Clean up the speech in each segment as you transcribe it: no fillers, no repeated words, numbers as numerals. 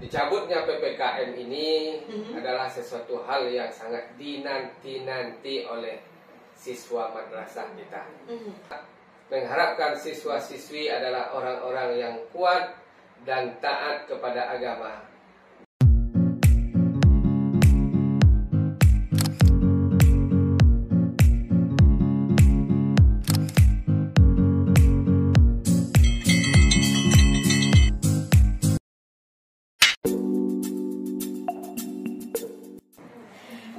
Dicabutnya PPKM ini adalah sesuatu hal yang sangat dinanti-nanti oleh siswa madrasah kita. Mengharapkan siswa-siswi adalah orang-orang yang kuat dan taat kepada agama.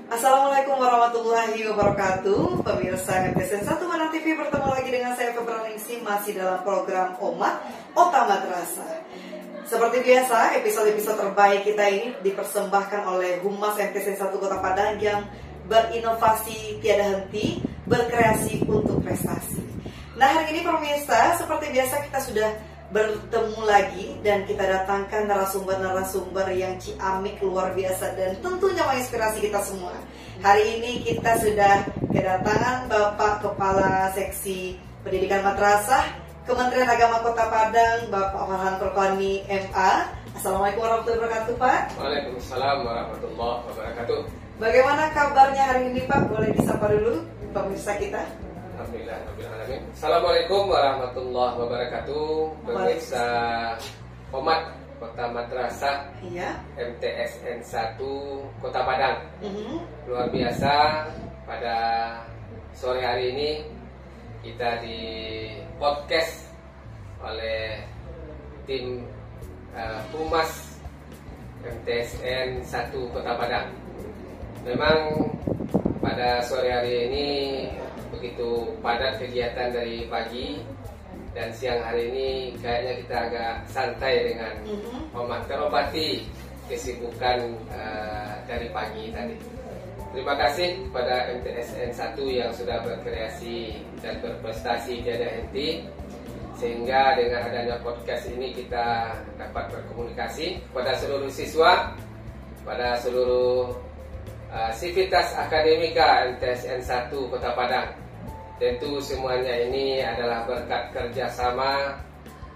Assalamualaikum warahmatullahi wabarakatuh. Pemirsa MTSN 1 Manang TV, bertemu lagi dengan saya Febraningsi, masih dalam program Ota Madrasah. Seperti biasa, episode-episode terbaik kita ini dipersembahkan oleh Humas MTSN 1 Kota Padang yang berinovasi tiada henti, berkreasi untuk prestasi. Nah, hari ini pemirsa, seperti biasa kita sudah bertemu lagi dan kita datangkan narasumber-narasumber yang ciamik luar biasa dan tentunya menginspirasi kita semua. Hari ini kita sudah kedatangan Bapak Kepala Seksi Pendidikan Madrasah Kementerian Agama Kota Padang, Bapak Farhan Perpani MA. Assalamualaikum warahmatullahi wabarakatuh, Pak. Waalaikumsalam warahmatullahi wabarakatuh. Bagaimana kabarnya hari ini, Pak? Boleh disapa dulu pemirsa kita. Alhamdulillah. Assalamualaikum warahmatullahi wabarakatuh. Pemirsa Komat Kota Madrasah MTSN 1 Kota Padang. Luar biasa, pada sore hari ini kita di podcast oleh tim Humas MTSN 1 Kota Padang. Memang pada sore hari ini begitu padat kegiatan dari pagi, dan siang hari ini kayaknya kita agak santai dengan terobati kesibukan dari pagi tadi. Terima kasih kepada MTSN 1 yang sudah berkreasi dan berprestasi tiada henti, sehingga dengan adanya podcast ini kita dapat berkomunikasi kepada seluruh siswa, pada seluruh Sivitas Akademika MTSN 1 Kota Padang. Tentu semuanya ini adalah berkat kerjasama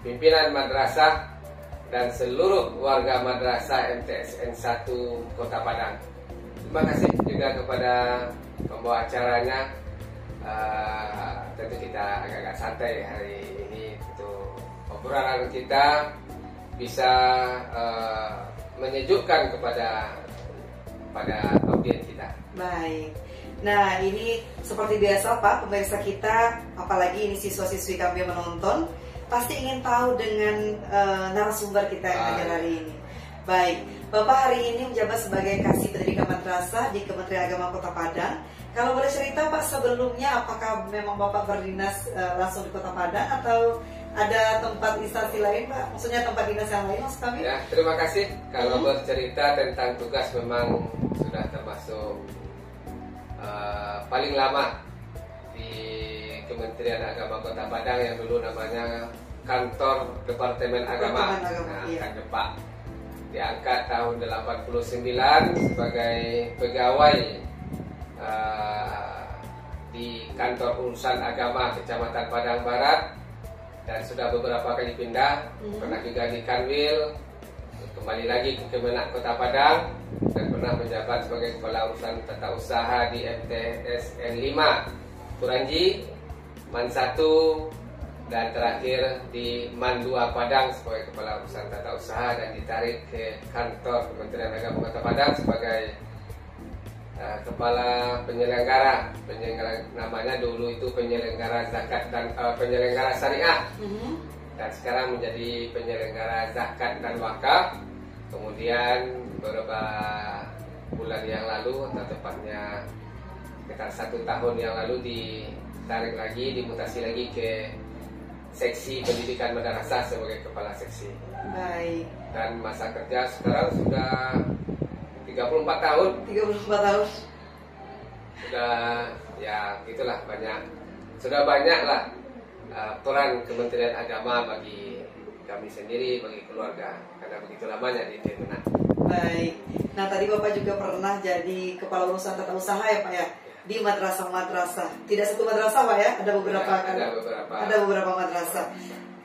pimpinan madrasah dan seluruh warga madrasah MTSN 1 Kota Padang. Terima kasih juga kepada pembawa acaranya. Tentu kita agak-agak santai hari ini, tentu obrolan kita bisa menyejukkan kepada audiens kita. Baik. Nah, ini seperti biasa Pak, pemirsa kita, apalagi ini siswa-siswi kami yang menonton, pasti ingin tahu dengan narasumber kita yang hadir hari ini. Baik, Bapak hari ini menjabat sebagai Kasih Pendidikan Madrasah di Kementerian Agama Kota Padang. Kalau boleh cerita Pak, sebelumnya apakah memang Bapak berdinas langsung di Kota Padang atau ada tempat instansi lain Pak? Maksudnya tempat dinas yang lain maksud kami? Ya, terima kasih. Kalau bercerita tentang tugas, memang sudah termasuk paling lama di Kementerian Agama Kota Padang yang dulu namanya Kantor Departemen Agama. Kandepak. Diangkat tahun 89 sebagai pegawai di Kantor Urusan Agama Kecamatan Padang Barat, dan sudah beberapa kali pindah. Pernah juga di Kanwil, kembali lagi ke Kemenak Kota Padang, dan pernah menjabat sebagai Kepala Urusan Tata Usaha di MTSN 5 Turanji, MAN 1, dan terakhir di MAN 2 Padang sebagai Kepala Urusan Tata Usaha, dan ditarik ke kantor Kementerian Agama Kota Padang sebagai Kepala Penyelenggara. Namanya dulu itu Penyelenggara Zakat dan Penyelenggara Syariah, dan sekarang menjadi Penyelenggara Zakat dan Wakaf. Kemudian beberapa bulan yang lalu, atau tepatnya sekitar 1 tahun yang lalu, ditarik lagi, dimutasi lagi ke Seksi Pendidikan Madrasah sebagai Kepala Seksi. Baik. Dan masa kerja sekarang sudah 34 tahun. 34 tahun. Sudah, ya gitulah, sudah banyak lah peran Kementerian Agama bagi kami sendiri, bagi keluarga, karena begitu lamanya di Kemenak. Baik. Nah, tadi Bapak juga pernah jadi Kepala Urusan Tata Usaha ya Pak ya, di madrasah-madrasah. Tidak satu madrasah Pak ya, ada beberapa. Ya, ada beberapa madrasah.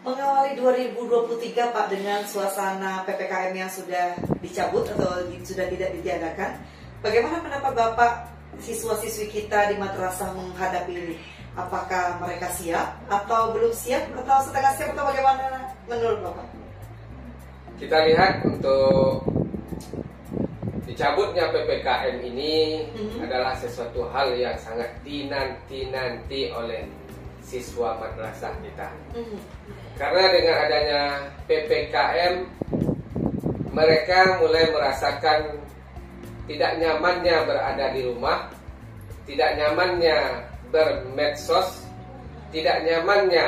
mengawali 2023 Pak dengan suasana PPKM yang sudah dicabut atau sudah tidak ditiadakan, bagaimana pendapat Bapak siswa-siswi kita di madrasah menghadapi ini? Apakah mereka siap atau belum siap atau setengah siap atau bagaimana menurut Bapak? Kita lihat untuk dicabutnya PPKM ini adalah sesuatu hal yang sangat dinanti-nanti oleh siswa madrasah kita. Karena dengan adanya PPKM, mereka mulai merasakan tidak nyamannya berada di rumah, tidak nyamannya bermedsos, tidak nyamannya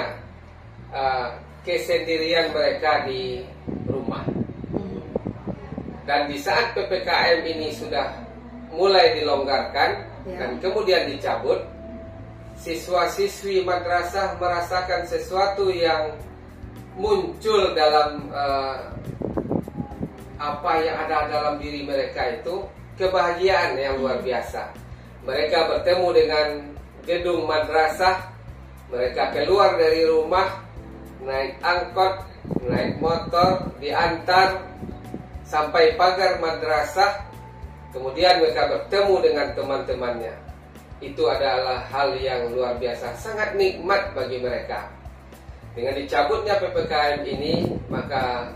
kesendirian mereka di rumah. Dan di saat PPKM ini sudah mulai dilonggarkan dan kemudian dicabut, siswa-siswi madrasah merasakan sesuatu yang muncul dalam apa yang ada dalam diri mereka itu, kebahagiaan yang luar biasa. Mereka bertemu dengan gedung madrasah, mereka keluar dari rumah, naik angkot, naik motor, diantar sampai pagar madrasah, kemudian mereka bertemu dengan teman-temannya. Itu adalah hal yang luar biasa, sangat nikmat bagi mereka. Dengan dicabutnya PPKM ini, maka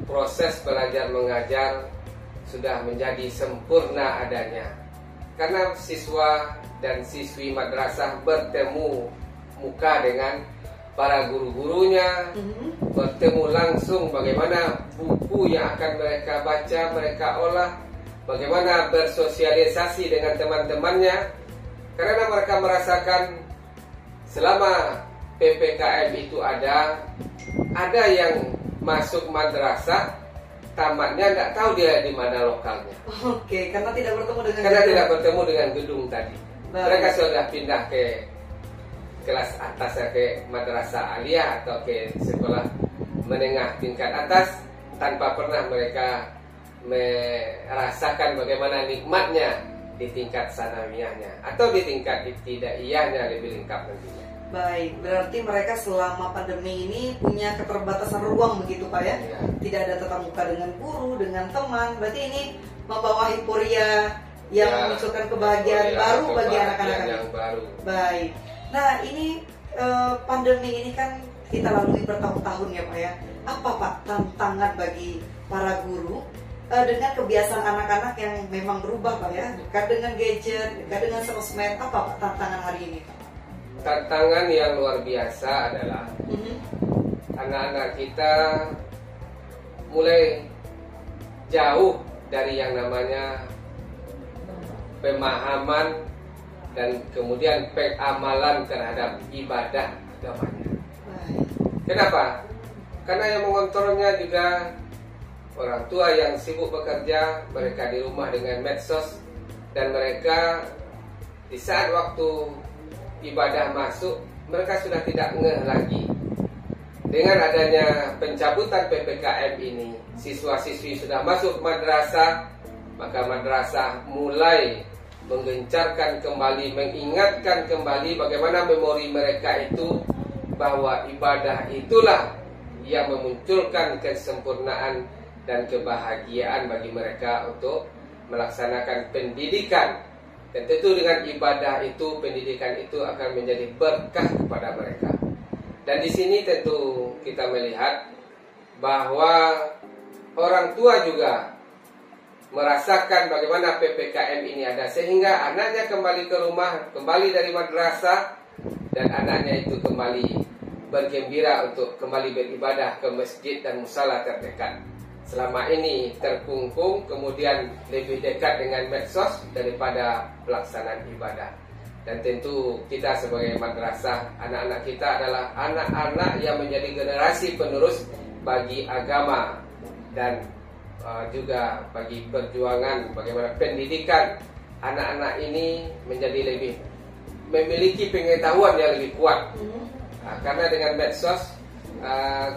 proses belajar mengajar sudah menjadi sempurna adanya. Karena siswa dan siswi madrasah bertemu muka dengan para guru-gurunya, bertemu langsung bagaimana buku yang akan mereka baca, mereka olah, bagaimana bersosialisasi dengan teman-temannya. Karena mereka merasakan selama PPKM itu ada yang masuk madrasah, tamatnya nggak tahu dia di mana lokalnya. Oke, karena tidak bertemu dengan gedung tadi. Baik. Mereka sudah pindah ke kelas atas, ke madrasah aliyah atau ke sekolah menengah tingkat atas, tanpa pernah mereka merasakan bagaimana nikmatnya di tingkat sanawiyahnya atau di tingkat ibtidaiyahnya lebih lengkap nantinya. Baik, berarti mereka selama pandemi ini punya keterbatasan ruang begitu Pak ya? Tidak ada tatap muka dengan guru, dengan teman. Berarti ini membawa euforia yang memunculkan kebahagiaan baru bagi anak-anak yang baru. Baik. Nah, ini pandemi ini kan kita lalui bertahun-tahun ya Pak ya. Apa Pak tantangan bagi para guru dengan kebiasaan anak-anak yang memang berubah Pak ya, dekat dengan gadget, dekat dengan sosmed? Apa Pak tantangan hari ini Pak? Tantangan yang luar biasa adalah anak-anak kita mulai jauh dari yang namanya pemahaman dan kemudian pengamalan terhadap ibadah agamanya. Kenapa? Karena yang mengontrolnya juga orang tua yang sibuk bekerja, mereka di rumah dengan medsos, dan mereka di saat waktu ibadah masuk, mereka sudah tidak ngeh lagi. Dengan adanya pencabutan PPKM ini, siswa-siswi sudah masuk madrasah, maka madrasah mulai menggencarkan kembali, mengingatkan kembali bagaimana memori mereka itu, bahwa ibadah itulah yang memunculkan kesempurnaan dan kebahagiaan bagi mereka untuk melaksanakan pendidikan. Dan tentu dengan ibadah itu, pendidikan itu akan menjadi berkah kepada mereka. Dan di sini tentu kita melihat bahwa orang tua juga merasakan bagaimana PPKM ini ada, sehingga anaknya kembali ke rumah, kembali dari madrasah, dan anaknya itu kembali bergembira untuk kembali beribadah ke masjid dan musala terdekat. Selama ini terkungkung, kemudian lebih dekat dengan medsos daripada pelaksanaan ibadah. Dan tentu kita sebagai madrasah, anak-anak kita adalah anak-anak yang menjadi generasi penerus bagi agama dan juga bagi perjuangan bagaimana pendidikan anak-anak ini menjadi lebih memiliki pengetahuan yang lebih kuat. Karena dengan medsos,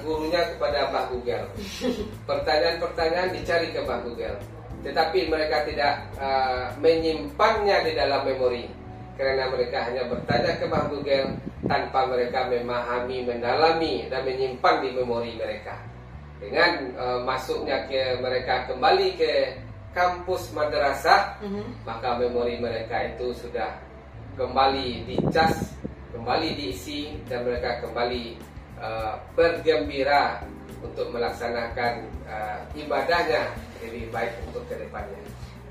gurunya kepada Mbah Google, pertanyaan-pertanyaan dicari ke Mbah Google, tetapi mereka tidak menyimpannya di dalam memori. karena mereka hanya bertanya ke Mbah Google tanpa mereka memahami, mendalami, dan menyimpan di memori mereka. Dengan masuknya mereka kembali ke kampus madrasah, maka memori mereka itu sudah kembali dicas, kembali diisi, dan mereka kembali bergembira untuk melaksanakan ibadahnya lebih baik untuk kedepannya.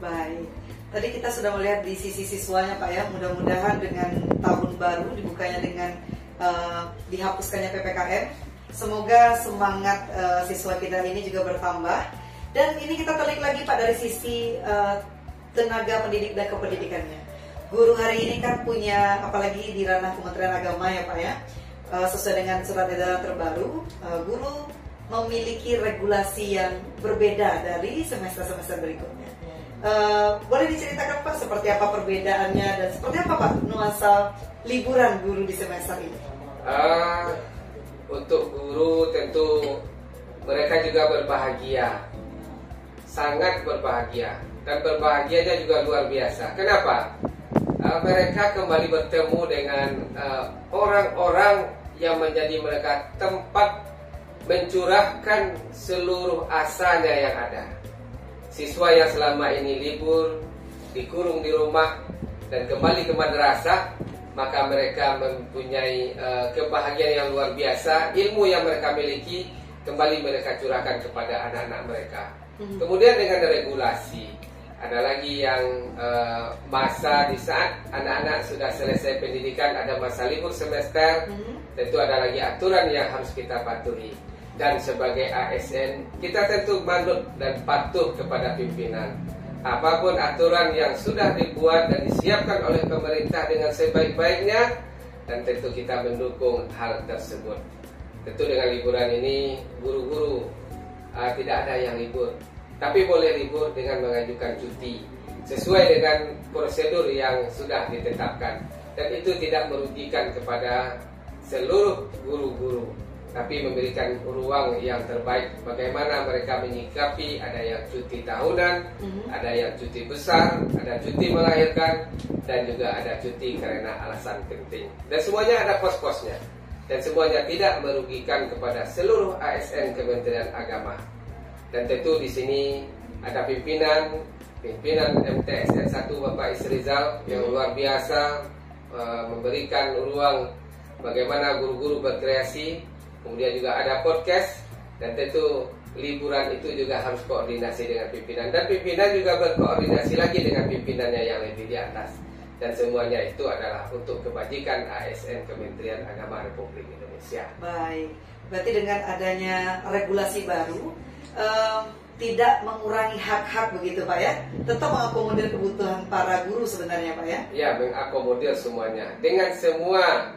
Baik, tadi kita sudah melihat di sisi siswanya Pak ya. Mudah-mudahan dengan tahun baru dibukanya dengan dihapuskannya PPKM, semoga semangat siswa kita ini juga bertambah. Dan ini kita telik lagi Pak dari sisi tenaga pendidik dan kependidikannya. Guru hari ini kan punya, apalagi di ranah Kementerian Agama ya Pak ya, sesuai dengan surat edaran terbaru, guru memiliki regulasi yang berbeda dari semester-semester berikutnya. Boleh diceritakan Pak seperti apa perbedaannya dan seperti apa Pak nuansa liburan guru di semester ini? Untuk guru tentu mereka juga berbahagia, sangat berbahagia, dan berbahagianya juga luar biasa. Kenapa? Mereka kembali bertemu dengan orang-orang yang menjadi mereka tempat mencurahkan seluruh asanya yang ada. Siswa yang selama ini libur, dikurung di rumah, dan kembali ke madrasah, maka mereka mempunyai kebahagiaan yang luar biasa. Ilmu yang mereka miliki kembali mereka curahkan kepada anak-anak mereka. Kemudian dengan regulasi, ada lagi yang masa di saat anak-anak sudah selesai pendidikan, ada masa libur semester, tentu ada lagi aturan yang harus kita patuhi. Dan sebagai ASN, kita tentu manut dan patuh kepada pimpinan. Apapun aturan yang sudah dibuat dan disiapkan oleh pemerintah dengan sebaik-baiknya, dan tentu kita mendukung hal tersebut. Tentu dengan liburan ini, guru-guru tidak ada yang libur, tapi boleh libur dengan mengajukan cuti sesuai dengan prosedur yang sudah ditetapkan. Dan itu tidak merugikan kepada seluruh guru-guru, tapi memberikan ruang yang terbaik bagaimana mereka menyikapi. Ada yang cuti tahunan, ada yang cuti besar, ada cuti melahirkan, dan juga ada cuti karena alasan penting. Dan semuanya ada pos-posnya, dan semuanya tidak merugikan kepada seluruh ASN Kementerian Agama. Dan tentu di sini ada pimpinan MTSN 1 Bapak Isrizal yang luar biasa memberikan ruang bagaimana guru-guru berkreasi. Kemudian juga ada podcast, dan tentu liburan itu juga harus koordinasi dengan pimpinan, dan pimpinan juga berkoordinasi lagi dengan pimpinannya yang lebih di atas. Dan semuanya itu adalah untuk kebajikan ASN Kementerian Agama Republik Indonesia. Baik, berarti dengan adanya regulasi baru tidak mengurangi hak-hak begitu Pak ya, tetap mengakomodir kebutuhan para guru sebenarnya Pak ya? Ya, mengakomodir semuanya dengan semua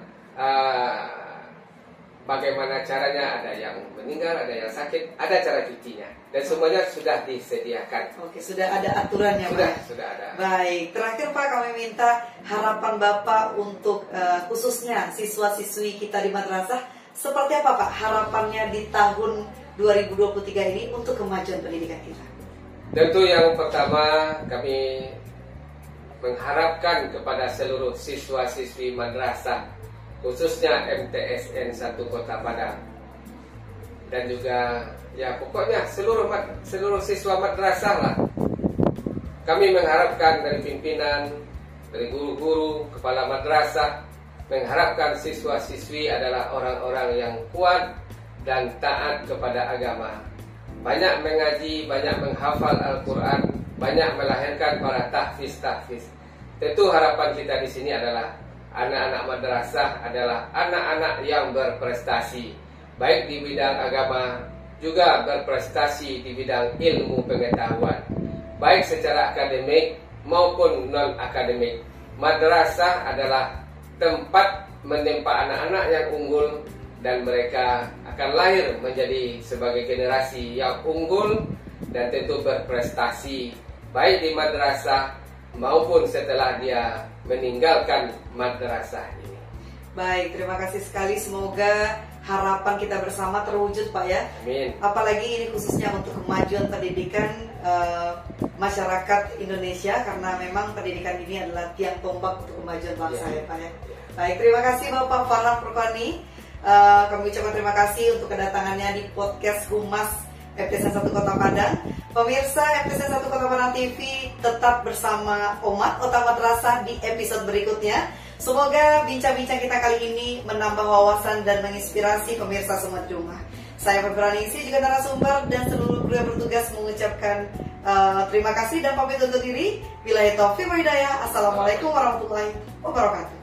bagaimana caranya. Ada yang meninggal, ada yang sakit, ada cara cutinya, dan semuanya sudah disediakan. Oke, sudah ada aturannya Pak? Sudah ada. Baik, terakhir Pak, kami minta harapan Bapak untuk khususnya siswa-siswi kita di madrasah. Seperti apa Pak harapannya di tahun 2023 ini untuk kemajuan pendidikan kita? Tentu yang pertama kami mengharapkan kepada seluruh siswa-siswi madrasah, khususnya MTSN 1 Kota Padang, dan juga ya pokoknya seluruh siswa madrasah lah. Kami mengharapkan dari pimpinan, dari guru-guru, kepala madrasah, mengharapkan siswa-siswi adalah orang-orang yang kuat dan taat kepada agama, banyak mengaji, banyak menghafal Al-Quran, banyak melahirkan para tahfiz. Tentu harapan kita di sini adalah anak-anak madrasah adalah anak-anak yang berprestasi, baik di bidang agama, juga berprestasi di bidang ilmu pengetahuan, baik secara akademik maupun non-akademik. Madrasah adalah tempat menempa anak-anak yang unggul, dan mereka akan lahir menjadi sebagai generasi yang unggul dan tentu berprestasi, baik di madrasah maupun setelah dia meninggalkan madrasah ini. Baik, terima kasih sekali. Semoga harapan kita bersama terwujud Pak ya. Amin. Apalagi ini khususnya untuk kemajuan pendidikan masyarakat Indonesia, karena memang pendidikan ini adalah tiang tombak untuk kemajuan bangsa ya Pak ya. Baik, terima kasih Bapak Farhan Purwani. Kami ucapkan terima kasih untuk kedatangannya di podcast Humas FTC 1 Kota Padang. Pemirsa FTC 1 Kota Padang TV, tetap bersama Omat Otamat Rasa di episode berikutnya. Semoga bincang-bincang kita kali ini menambah wawasan dan menginspirasi pemirsa semua di rumah. Saya Febraningsi, juga narasumber dan seluruh kru yang bertugas mengucapkan terima kasih dan pamit undur diri. Billahi taufiq wal hidayah. Assalamualaikum warahmatullahi wabarakatuh.